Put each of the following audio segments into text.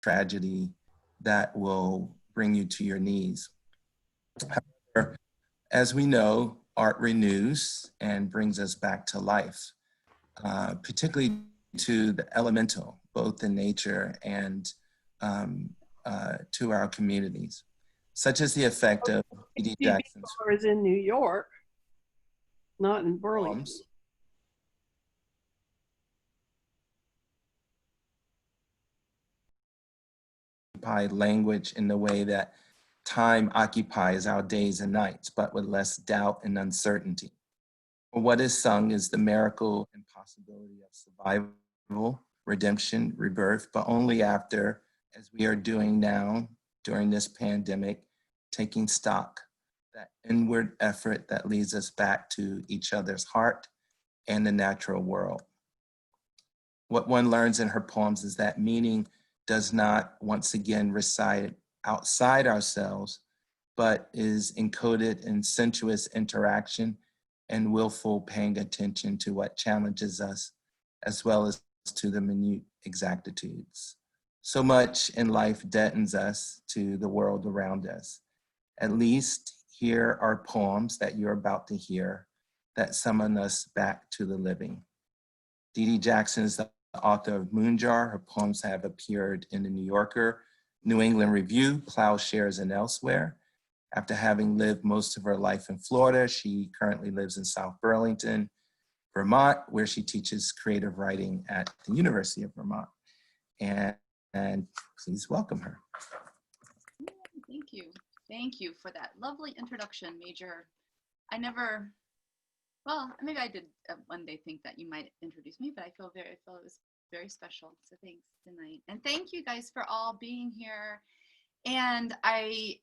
tragedy that will bring you to your knees. However, as we know, art renews and brings us back to life, particularly to the elemental, both in nature and to our communities, such as the effect of E.D. Jackson's is in New York, not in Burlington. poems. Language in the way that time occupies our days and nights, but with less doubt and uncertainty. For what is sung is the miracle and possibility of survival, redemption, rebirth, but only after, as we are doing now during this pandemic, taking stock, that inward effort that leads us back to each other's heart and the natural world. What one learns in her poems is that meaning does not once again reside outside ourselves, but is encoded in sensuous interaction and willful paying attention to what challenges us, as well as to the minute exactitudes. So much in life deadens us to the world around us. At least here are poems that you're about to hear that summon us back to the living. D.D. Jackson is the author of Moonjar. Her poems have appeared in the New Yorker, New England Review, Plowshares, and elsewhere. After having lived most of her life in Florida, she currently lives in South Burlington, Vermont, where she teaches creative writing at the University of Vermont. And please welcome her. Thank you. Thank you for that lovely introduction, Major. Well, maybe I did one day think that you might introduce me, but I felt it was very special. So thanks tonight. And thank you guys for all being here. And I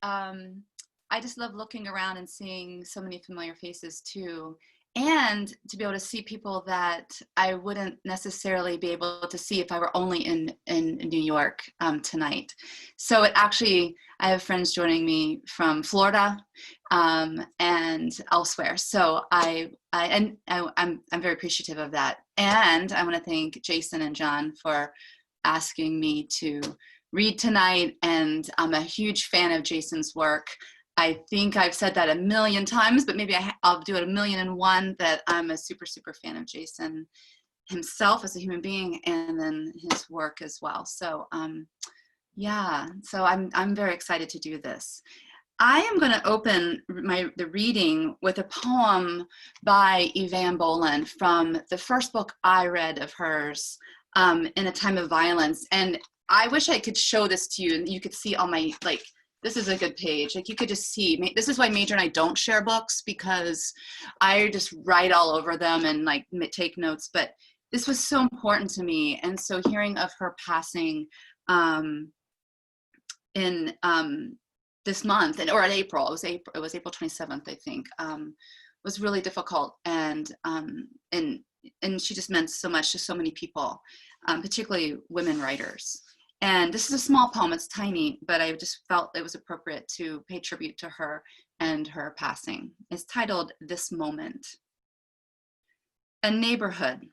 just love looking around and seeing so many familiar faces too. And to be able to see people that I wouldn't necessarily be able to see if I were only in New York tonight. So it actually, I have friends joining me from Florida and elsewhere. So I'm very appreciative of that. And I want to thank Jason and John for asking me to read tonight. And I'm a huge fan of Jason's work. I think I've said that a million times, but maybe I'll do it 1,000,001, that I'm a super, super fan of Jason himself as a human being and then his work as well. So yeah, so I'm very excited to do this. I am going to open the reading with a poem by Evan Boland from the first book I read of hers, In a Time of Violence. And I wish I could show this to you and you could see all my, like, this is a good page. Like you could just see, this is why Major and I don't share books, because I just write all over them and like take notes, but this was so important to me. And so hearing of her passing in this month, or in April, it was April 27th, I think, was really difficult. And she just meant so much to so many people, particularly women writers. And this is a small poem, it's tiny, but I just felt it was appropriate to pay tribute to her and her passing. It's titled This Moment. A neighborhood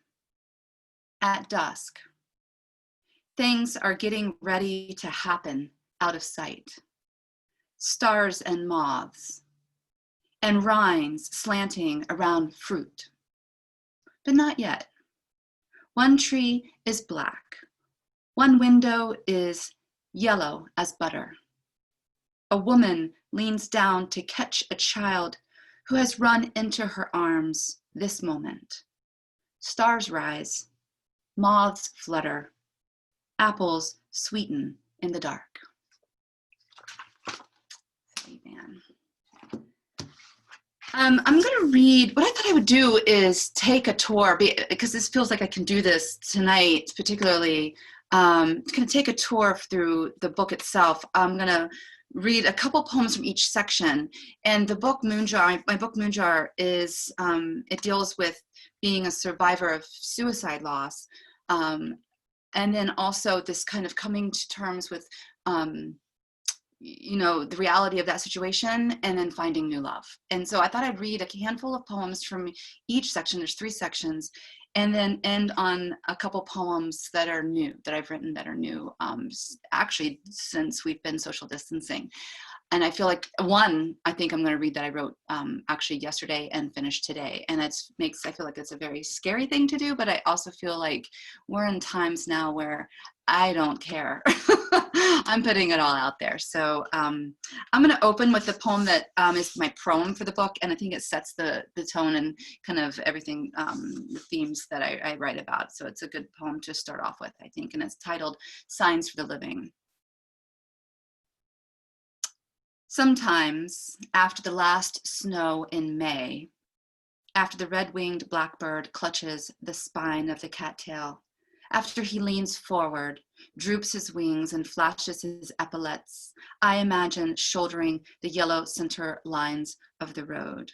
at dusk. Things are getting ready to happen out of sight. Stars and moths, and rinds slanting around fruit. But not yet. One tree is black. One window is yellow as butter. A woman leans down to catch a child who has run into her arms this moment. Stars rise, moths flutter, apples sweeten in the dark. Amen. I'm going to read, what I thought I would do is take a tour, because this feels like I can do this tonight, particularly. I'm going to take a tour through the book itself. I'm going to read a couple poems from each section. And the book Moonjar, my book Moonjar is, it deals with being a survivor of suicide loss. And then also this kind of coming to terms with, you know, the reality of that situation and then finding new love. And so I thought I'd read a handful of poems from each section. There's 3 sections, and then end on a couple poems that are new, that I've written that are new, actually since we've been social distancing. And I feel like one, I think I'm going to read that I wrote actually yesterday and finished today. And I feel like it's a very scary thing to do, but I also feel like we're in times now where I don't care. I'm putting it all out there. So I'm going to open with the poem that is my proem for the book. And I think it sets the tone and kind of everything, the themes that I write about. So it's a good poem to start off with, I think. And it's titled Signs for the Living. Sometimes, after the last snow in May, after the red-winged blackbird clutches the spine of the cattail, after he leans forward, droops his wings, and flashes his epaulets, I imagine shouldering the yellow center lines of the road.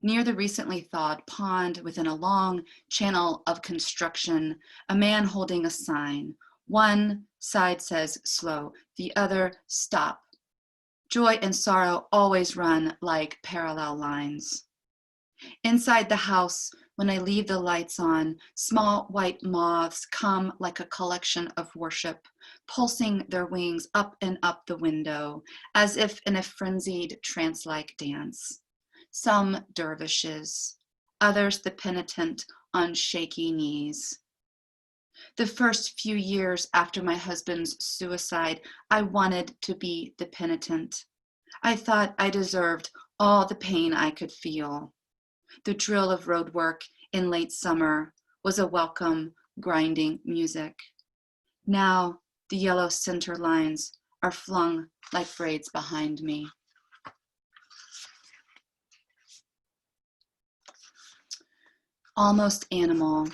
Near the recently thawed pond within a long channel of construction, a man holding a sign. One side says slow, the other stop. Joy and sorrow always run like parallel lines. Inside the house, when I leave the lights on, small white moths come like a collection of worship, pulsing their wings up and up the window, as if in a frenzied trance-like dance. Some dervishes, others the penitent on shaky knees. The first few years after my husband's suicide, I wanted to be the penitent. I thought I deserved all the pain I could feel. The drill of road work in late summer was a welcome, grinding music. Now the yellow center lines are flung like braids behind me. Almost animal.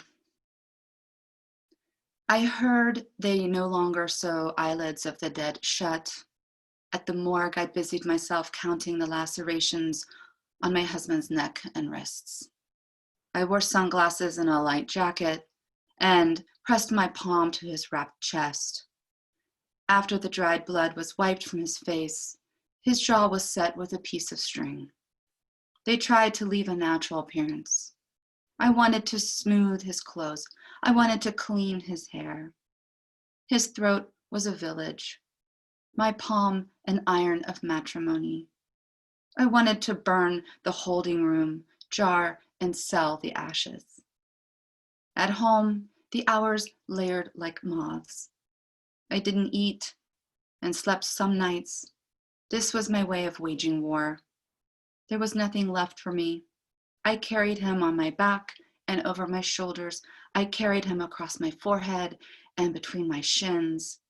I heard they no longer sew eyelids of the dead shut. At the morgue, I busied myself counting the lacerations on my husband's neck and wrists. I wore sunglasses and a light jacket and pressed my palm to his wrapped chest. After the dried blood was wiped from his face, his jaw was set with a piece of string. They tried to leave a natural appearance. I wanted to smooth his clothes. I wanted to clean his hair. His throat was a village. My palm an iron of matrimony. I wanted to burn the holding room, jar and sell the ashes. At home, the hours layered like moths. I didn't eat and slept some nights. This was my way of waging war. There was nothing left for me. I carried him on my back and over my shoulders. I carried him across my forehead and between my shins.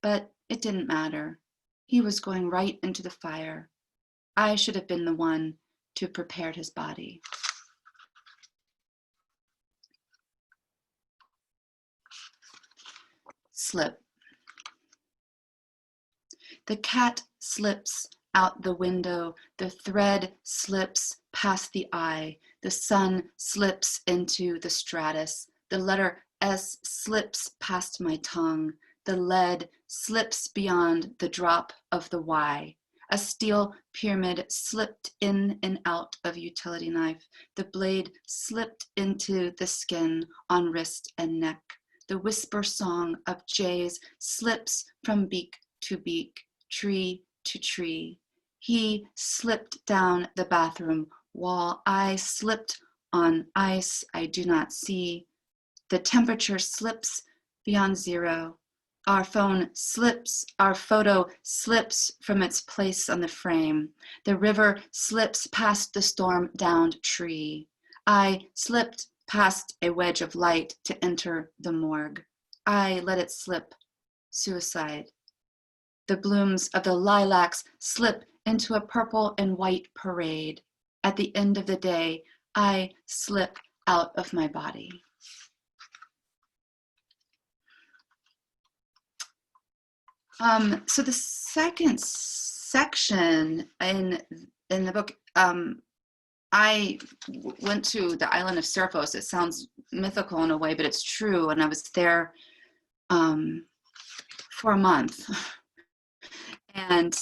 But it didn't matter. He was going right into the fire. I should have been the one to prepare his body. Slip. The cat slips out the window. The thread slips past the eye. The sun slips into the stratus. The letter S slips past my tongue. The lead slips beyond the drop of the Y. A steel pyramid slipped in and out of utility knife. The blade slipped into the skin on wrist and neck. The whisper song of jays slips from beak to beak, tree to tree. He slipped down the bathroom wall. I slipped on ice I do not see. The temperature slips beyond zero. Our phone slips, our photo slips from its place on the frame. The river slips past the storm-downed tree. I slipped past a wedge of light to enter the morgue. I let it slip, suicide. The blooms of the lilacs slip into a purple and white parade. At the end of the day, I slip out of my body. So the second section in the book, I went to the island of Serphos. It sounds mythical in a way, but it's true. And I was there for a month. And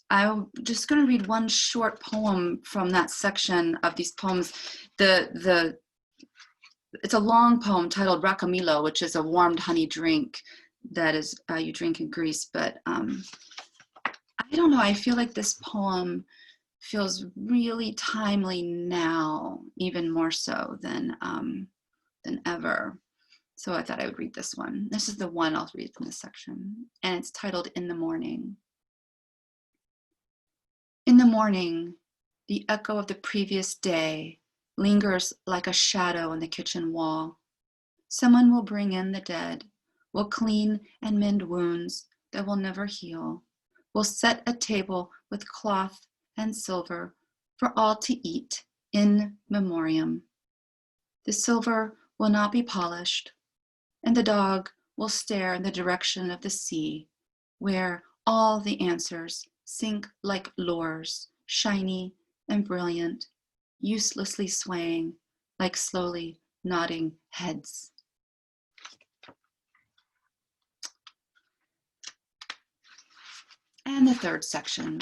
I'm just going to read one short poem from that section of these poems. It's a long poem titled Rakamilo, which is a warmed honey drink that is you drink in Greece. But I don't know, I feel like this poem feels really timely now, even more so than ever. So I thought I would read this one. This is the one I'll read from this section, and it's titled In the Morning. In the morning, the echo of the previous day lingers like a shadow on the kitchen wall. Someone will bring in the dead, will clean and mend wounds that will never heal, will set a table with cloth and silver for all to eat in memoriam. The silver will not be polished, and the dog will stare in the direction of the sea, where all the answers sink like lures, shiny and brilliant, uselessly swaying like slowly nodding heads. And the third section,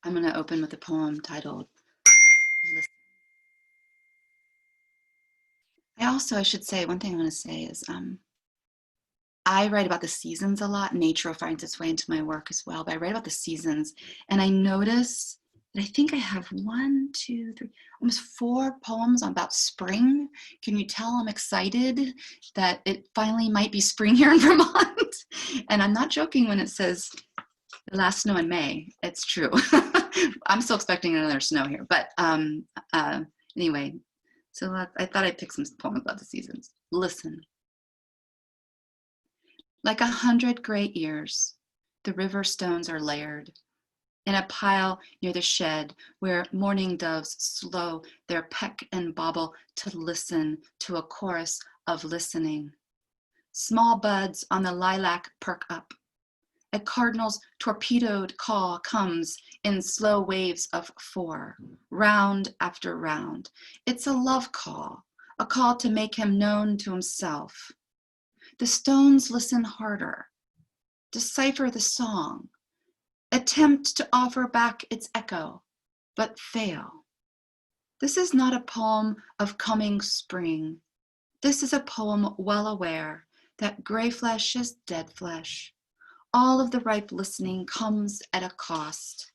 I'm going to open with a poem titled Listen. I should say, one thing I want to say is I write about the seasons a lot. Nature finds its way into my work as well, but I write about the seasons, and I notice that I think I have 1, 2, 3, almost 4 poems about spring. Can you tell I'm excited that it finally might be spring here in Vermont? And I'm not joking when it says the last snow in May. It's true. I'm still expecting another snow here, but anyway, so I thought I'd pick some poems about the seasons. Listen. Like 100 gray ears, the river stones are layered in a pile near the shed where mourning doves slow their peck and bobble to listen to a chorus of listening. Small buds on the lilac perk up. A cardinal's torpedoed call comes in slow waves of 4, round after round. It's a love call, a call to make him known to himself. The stones listen harder, decipher the song, attempt to offer back its echo, but fail. This is not a poem of coming spring. This is a poem well aware that gray flesh is dead flesh. All of the ripe listening comes at a cost.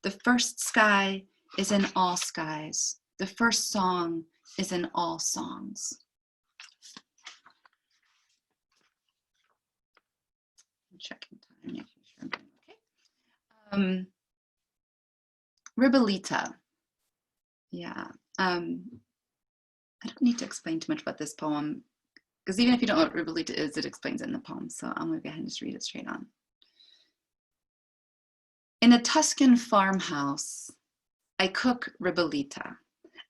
The first sky is in all skies. The first song is in all songs. Checking time, making sure I'm doing okay. Ribolita. Yeah. I don't need to explain too much about this poem, because even if you don't know what Ribolita is, it explains it in the poem. So I'm going to go ahead and just read it straight on. In a Tuscan farmhouse, I cook ribolita,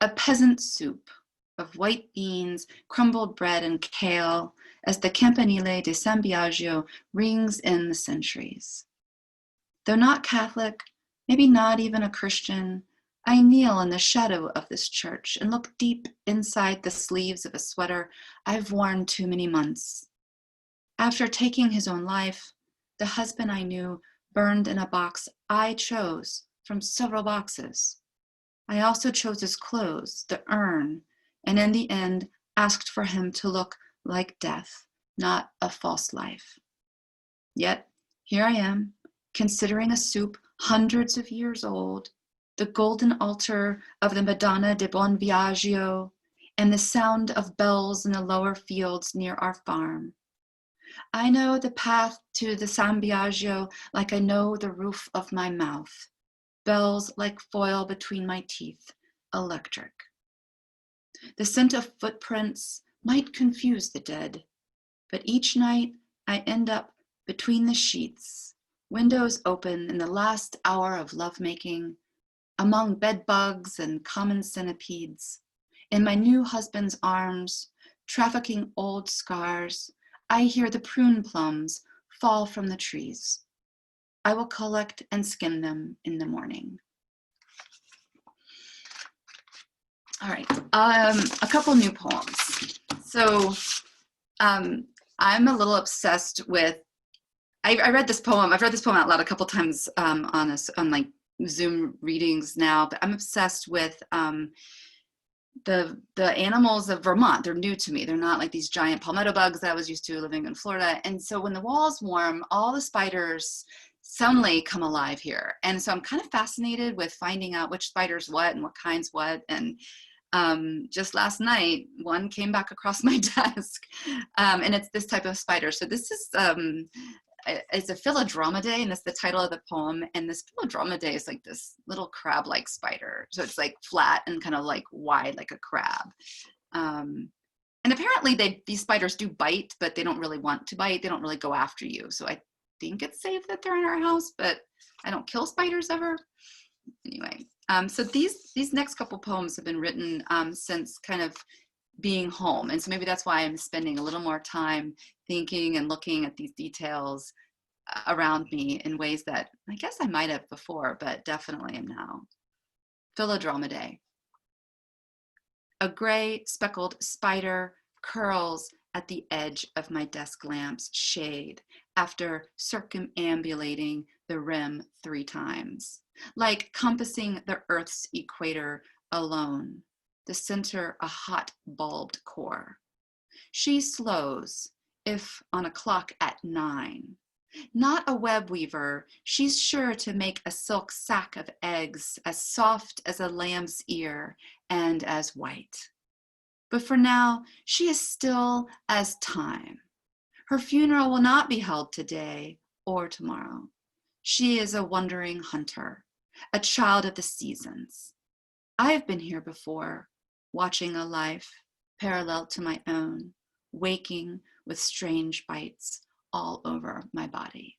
a peasant soup of white beans, crumbled bread, and kale, as the Campanile di San Biagio rings in the centuries. Though not Catholic, maybe not even a Christian, I kneel in the shadow of this church and look deep inside the sleeves of a sweater I've worn too many months. After taking his own life, the husband I knew burned in a box I chose from several boxes. I also chose his clothes, the urn, and in the end asked for him to look like death, not a false life. Yet, here I am, considering a soup hundreds of years old, the golden altar of the Madonna di Buon Viaggio, and the sound of bells in the lower fields near our farm. I know the path to the San Biagio like I know the roof of my mouth. Bells like foil between my teeth, electric. The scent of footprints might confuse the dead, but each night I end up between the sheets, windows open in the last hour of lovemaking, among bed bugs and common centipedes. In my new husband's arms, trafficking old scars, I hear the prune plums fall from the trees. I will collect and skim them in the morning. All right, a couple new poems. So I'm a little obsessed with I read this poem. I've read this poem out loud a couple times on like Zoom readings now, but I'm obsessed with the animals of Vermont. They're new to me. They're not like these giant palmetto bugs that I was used to living in Florida. And so when the wall's warm, all the spiders suddenly come alive here. And so I'm kind of fascinated with finding out which spiders what and what kinds what. And just last night, one came back across my desk, and it's this type of spider. So this is, it's a Philodromidae, and that's the title of the poem. And this Philodromidae is like this little crab-like spider. So it's like flat and kind of like wide, like a crab. And apparently these spiders do bite, but they don't really want to bite. They don't really go after you. So I think it's safe that they're in our house, but I don't kill spiders ever. Anyway, so these next couple poems have been written since kind of being home. And so maybe that's why I'm spending a little more time thinking and looking at these details around me in ways that I guess I might have before, but definitely am now. Philodromidae. A gray speckled spider curls at the edge of my desk lamp's shade after circumambulating the rim 3 times, like compassing the Earth's equator alone, the center a hot bulbed core. She slows, if on a clock at 9. Not a web weaver, she's sure to make a silk sack of eggs as soft as a lamb's ear and as white. But for now, she is still as time. Her funeral will not be held today or tomorrow. She is a wandering hunter, a child of the seasons. I have been here before, watching a life parallel to my own, waking with strange bites all over my body.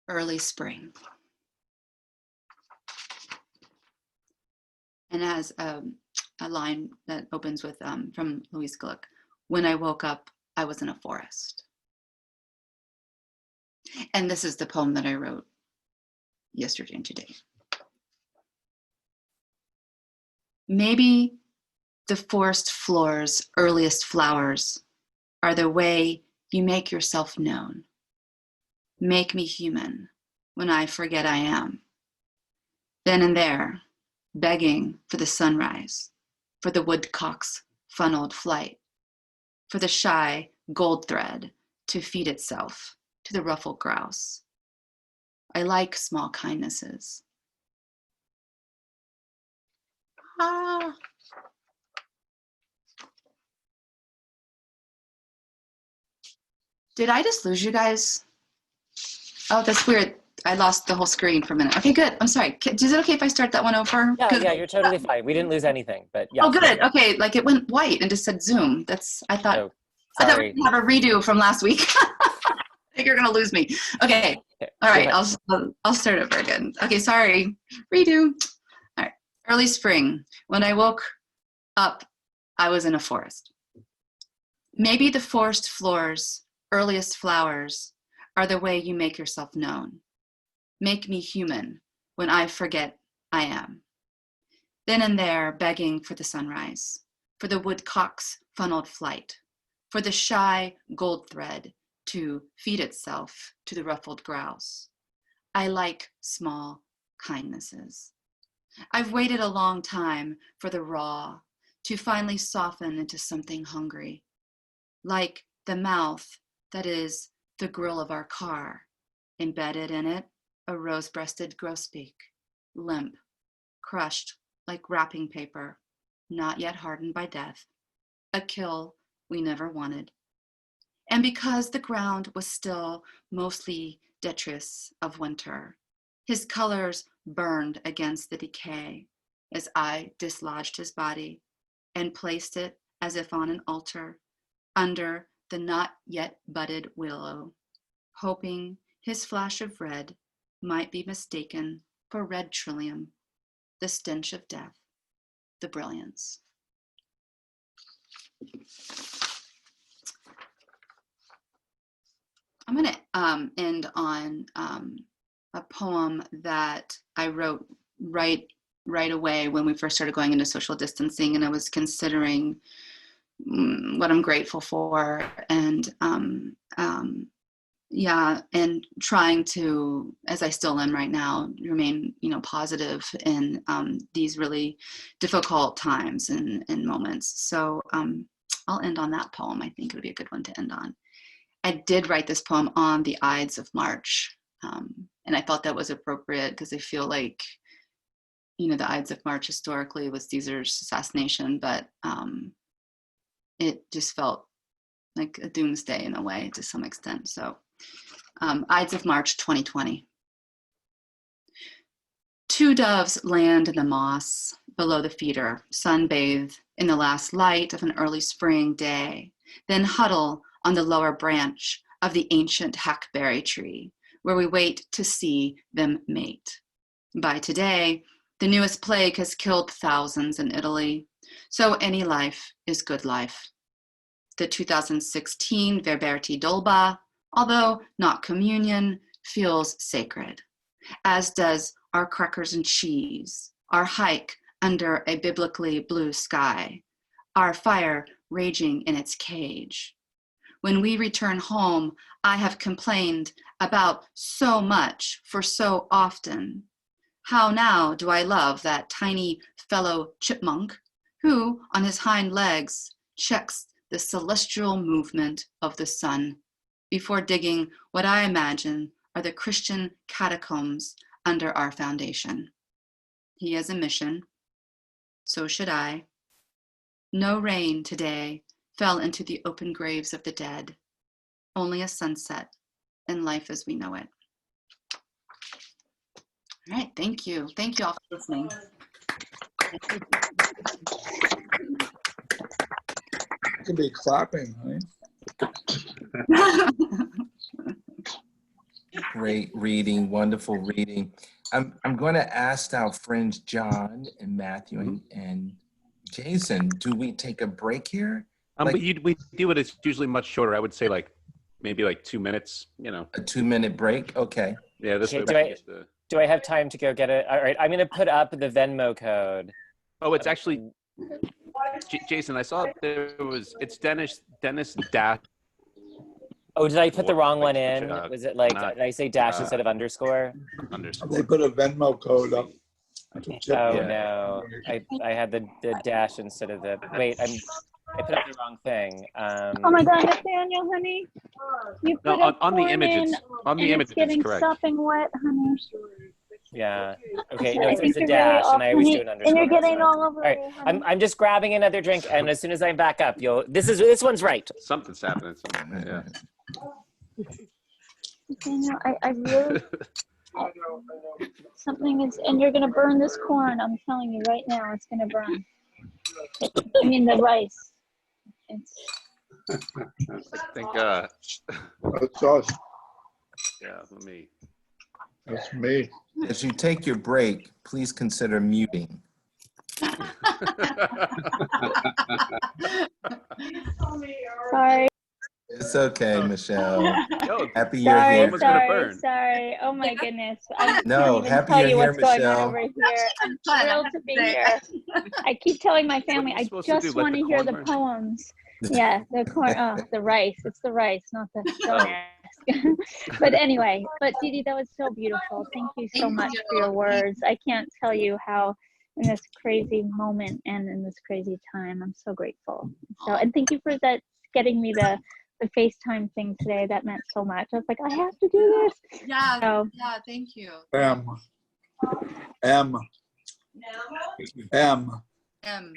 Early spring. And has a line that opens with, from Louise Gluck, when I woke up, I was in a forest. And this is the poem that I wrote yesterday and today. Maybe the forest floor's earliest flowers are the way you make yourself known. Make me human when I forget I am. Then and there, begging for the sunrise, for the woodcock's funneled flight, for the shy gold thread to feed itself to the ruffled grouse. I like small kindnesses. Did I just lose you guys? Oh, that's weird. I lost the whole screen for a minute. Okay, good. I'm sorry. Is it okay if I start that one over? Yeah, you're totally fine. We didn't lose anything, but yeah. Oh, good. Okay, like it went white and just said Zoom. I thought Oh, we sorry. could have a redo from last week. I think you're gonna lose me. Okay. All right. I'll start over again. Okay. Sorry. Redo. All right. Early spring. When I woke up, I was in a forest. Maybe the forest floor's earliest flowers are the way you make yourself known. Make me human when I forget I am. Then and there, begging for the sunrise, for the woodcock's funneled flight, for the shy gold thread to feed itself to the ruffled grouse. I like small kindnesses. I've waited a long time for the raw to finally soften into something hungry, like the mouth that is the grill of our car, embedded in it a rose-breasted grosbeak, limp, crushed like wrapping paper, not yet hardened by death, a kill we never wanted. And because the ground was still mostly detritus of winter, his colors burned against the decay as I dislodged his body and placed it as if on an altar under the not yet budded willow, hoping his flash of red might be mistaken for red trillium, the stench of death, the brilliance. I'm going to end on a poem that I wrote right away when we first started going into social distancing, and I was considering what I'm grateful for, and yeah, and trying to, as I still am right now, remain, positive in these really difficult times and moments. So I'll end on that poem. I think it would be a good one to end on. I did write this poem on the Ides of March, and I thought that was appropriate because I feel like, the Ides of March historically was Caesar's assassination, but it just felt like a doomsday in a way to some extent. So Ides of March 2020. Two doves land in the moss below the feeder, sunbathe in the last light of an early spring day, then huddle on the lower branch of the ancient hackberry tree, where we wait to see them mate. By today, the newest plague has killed thousands in Italy, so any life is good life. The 2016 Verberti Dolba, although not communion, feels sacred, as does our crackers and cheese, our hike under a biblically blue sky, our fire raging in its cage. When we return home, I have complained about so much for so often. How now do I love that tiny fellow chipmunk who, on his hind legs, checks the celestial movement of the sun before digging what I imagine are the Christian catacombs under our foundation. He has a mission. So should I. No rain today fell into the open graves of the dead. Only a sunset and life as we know it. All right, thank you. Thank you all for listening. You can be clapping, right? Great reading, wonderful reading. I'm going to ask our friends John and Matthew and Jason, do we take a break here? But we do it. It's usually much shorter. I would say maybe 2 minutes. A 2-minute break. Okay. Yeah. This Okay, way. do I have time to go get it? All right. I'm going to put up the Venmo code. Oh, it's actually Jason. I saw it's Dennis dash. Oh, did I put the wrong one in? Not- Was it did I say dash instead of underscore? They put a Venmo code up. Oh Yeah. no, I had the dash instead of the. Wait, I put up the wrong thing. Oh my God, Nathaniel, honey, you put No, a on the corn image, in, on the and image, it's getting it's correct. sopping wet, honey. Yeah. Okay. No, I it's think a you're dash, really and I always honey, do an underscore. and you're that's getting fine. all over All right, me, honey. I'm just grabbing another drink, and as soon as I'm back up, this one's right. Something's happening. Yeah. Nathaniel, I really, something is, and you're gonna burn this corn. I'm telling you right now, it's gonna burn. I mean the rice. Thank God. That's us. Yeah. Let me. That's me. As you take your break, please consider muting. Sorry. It's okay, Michelle. Yo, Happy you're Sorry, here. Almost gonna sorry, burn. sorry. Oh my goodness. I No, can't even happy tell you're you here, what's going on Michelle. over here. I'm thrilled to be here. I keep telling my family, What are you I supposed to just do, let want the to hear corn the burn? poems. Yeah, the corn, the rice. It's the rice, not the, don't ask. But anyway, but Dee Dee, that was so beautiful. Thank you so Thank much you. for your words. I can't tell you how in this crazy moment and in this crazy time, I'm so grateful. So, and thank you for that, getting me the FaceTime thing today. That meant so much. I was like, I have to do this. Yeah, So, yeah, thank you. M. M. M. M.